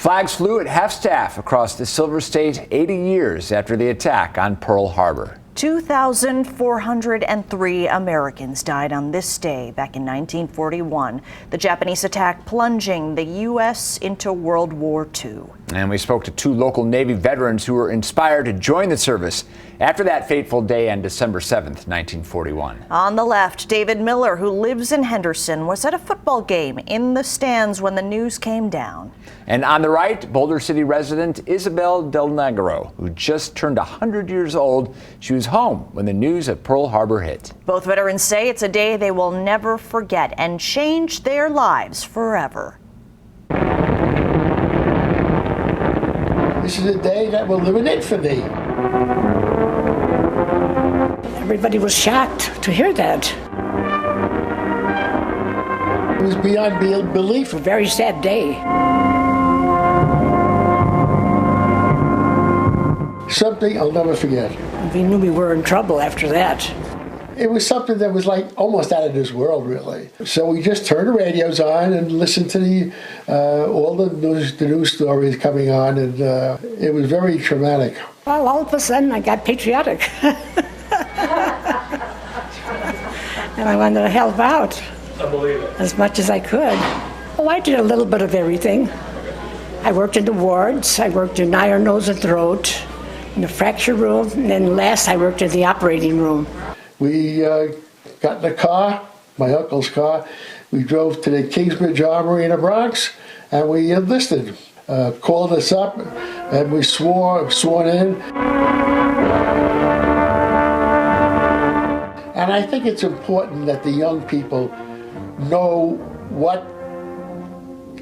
Flags flew at half-staff across the Silver State 80 years after the attack on Pearl Harbor. 2,403 Americans died on this day back in 1941. The Japanese attack plunging the U.S. into World War II. And we spoke to two local Navy veterans who were inspired to join the service after that fateful day on December 7th, 1941. On the left, David Miller, who lives in Henderson, was at a football game in the stands when the news came down. And on the right, Boulder City resident Isabelle Delnagro, who just turned 100 years old. She was home when the news of Pearl Harbor hit. Both veterans say it's a day they will never forget and change their lives forever. This is a day that will live in infamy. Everybody was shocked to hear that. It was beyond belief. A very sad day. Something I'll never forget. We knew we were in trouble after that. It was something that was like almost out of this world, really. So we just turned the radios on and listened to all the news stories coming on, and it was very traumatic. Well, all of a sudden I got patriotic. And I wanted to help out as much as I could. Well, I did a little bit of everything. I worked in the wards, I worked in eye, nose, and throat, in the fracture room, and then last I worked in the operating room. We got in the car, my uncle's car. We drove to the Kingsbridge Armory in the Bronx, and we enlisted. Called us up, and we sworn in. And I think it's important that the young people know what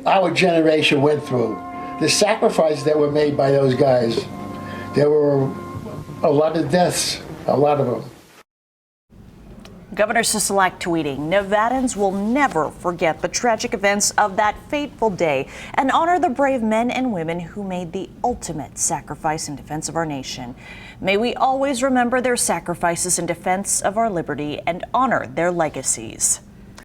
our generation went through. The sacrifices that were made by those guys. There were a lot of deaths, a lot of them. Governor Sisolak tweeting, Nevadans will never forget the tragic events of that fateful day and honor the brave men and women who made the ultimate sacrifice in defense of our nation. May we always remember their sacrifices in defense of our liberty and honor their legacies.